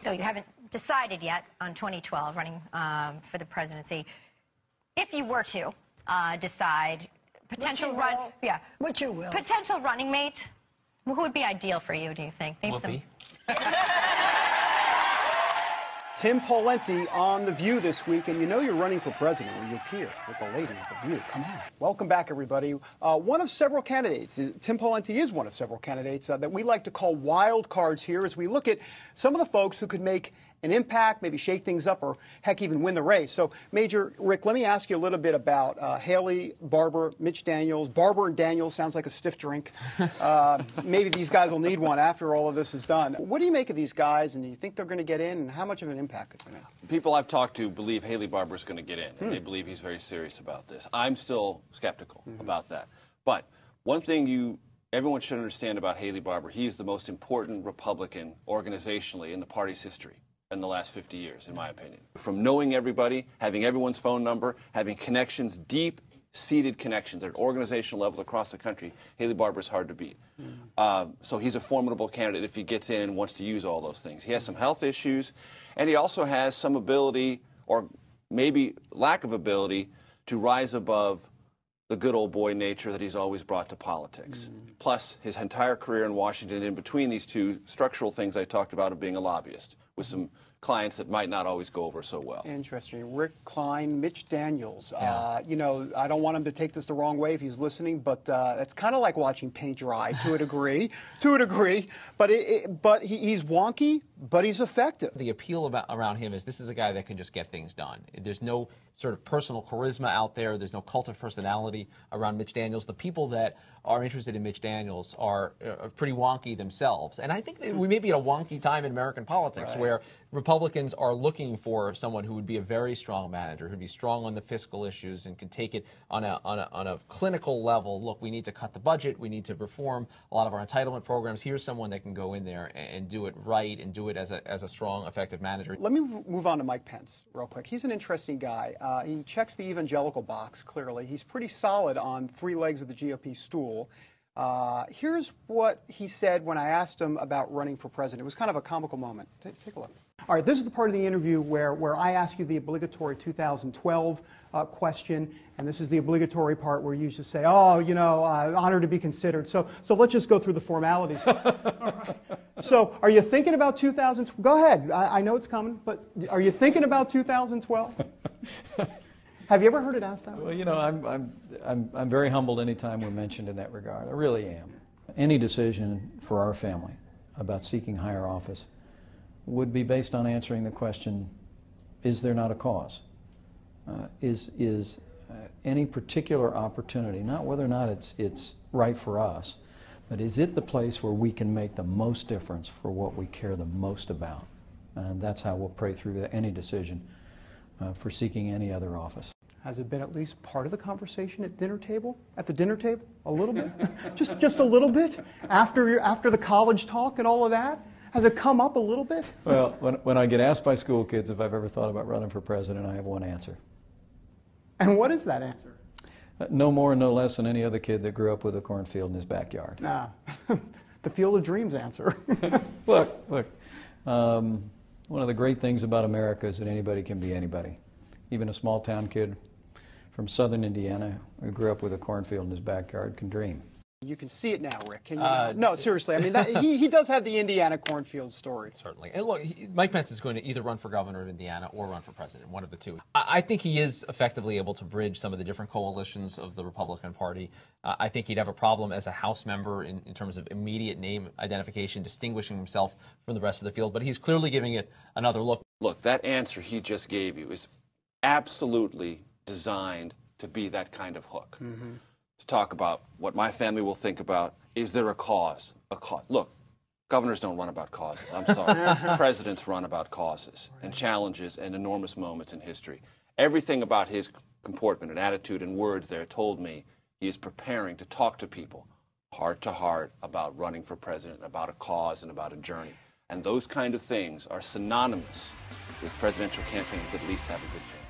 though you haven't decided yet on 2012 running for the presidency. If you were to decide potential potential running mate, who would be ideal for you? Do you think? Name some. Tim Pawlenty on The View this week, and you know you're running for president when you appear with the ladies of The View. Come on. Welcome back, everybody. One of several candidates. Tim Pawlenty is one of several candidates that we like to call wild cards here as we look at some of the folks who could make an impact, maybe shake things up, or heck, even win the race. So, Major Rick, let me ask you a little bit about Haley, Barber, Mitch Daniels. Barber and Daniels sounds like a stiff drink. Maybe these guys will need one after all of this is done. What do you make of these guys, and do you think they're going to get in, and how much of an impact it's going to have? People I've talked to believe Haley Barber is going to get in, and they believe he's very serious about this. I'm still skeptical about that. But one thing everyone should understand about Haley Barber, he is the most important Republican organizationally in the party's history in the last 50 years, in my opinion. From knowing everybody, having everyone's phone number, having connections, deep-seated connections at an organizational level across the country, Haley Barber is hard to beat. So he's a formidable candidate if he gets in and wants to use all those things. He has some health issues, and he also has some ability, or maybe lack of ability, to rise above the good old boy nature that he's always brought to politics. Plus, his entire career in Washington, in between these two structural things I talked about of being a lobbyist, with some clients that might not always go over so well. Interesting. Rick Klein, Mitch Daniels. You know, I don't want him to take this the wrong way if he's listening, but it's kind of like watching paint dry to a degree. But he's wonky, but he's effective. The appeal around him is this is a guy that can just get things done. There's no sort of personal charisma out there. There's no cult of personality around Mitch Daniels. The people that are interested in Mitch Daniels are pretty wonky themselves. And I think that we may be at a wonky time in American politics where Republicans are looking for someone who would be a very strong manager, who'd be strong on the fiscal issues and can take it on a clinical level. Look, we need to cut the budget. We need to reform a lot of our entitlement programs. Here's someone that can go in there and do it right and do it as a strong, effective manager. Let me move on to Mike Pence real quick. He's an interesting guy. He checks the evangelical box, clearly. He's pretty solid on three legs of the GOP stool. Here's what he said when I asked him about running for president. It was kind of a comical moment. Take a look. All right, this is the part of the interview where I ask you the obligatory 2012 question, and this is the obligatory part where you just say, oh, you know, honored to be considered. So let's just go through the formalities. So are you thinking about 2012? Go ahead. I know it's coming, but are you thinking about 2012? Have you ever heard it asked that way? Well, you know, I'm very humbled any time we're mentioned in that regard. I really am. Any decision for our family about seeking higher office would be based on answering the question, is there not a cause? Is any particular opportunity, not whether or not it's right for us, but is it the place where we can make the most difference for what we care the most about? And that's how we'll pray through any decision for seeking any other office. Has it been at least part of the conversation at dinner table? At the dinner table? A little bit? just a little bit? After the college talk and all of that? Has it come up a little bit? Well, when I get asked by school kids if I've ever thought about running for president, I have one answer. And what is that answer? No more and no less than any other kid that grew up with a cornfield in his backyard. Nah, the Field of Dreams answer. Look, one of the great things about America is that anybody can be anybody. Even a small town kid from southern Indiana who grew up with a cornfield in his backyard can dream. You can see it now, Rick. Can you? No, seriously. I mean, he does have the Indiana cornfield story. Certainly. And look, Mike Pence is going to either run for governor of Indiana or run for president, one of the two. I think he is effectively able to bridge some of the different coalitions of the Republican Party. I think he'd have a problem as a House member in terms of immediate name identification, distinguishing himself from the rest of the field. But he's clearly giving it another look. Look, that answer he just gave you is absolutely designed to be that kind of hook. To talk about what my family will think about. Is there a cause? Look, governors don't run about causes. I'm sorry. Presidents run about causes and challenges and enormous moments in history. Everything about his comportment and attitude and words there told me he is preparing to talk to people heart to heart about running for president, about a cause and about a journey. And those kind of things are synonymous with presidential campaigns that at least have a good chance.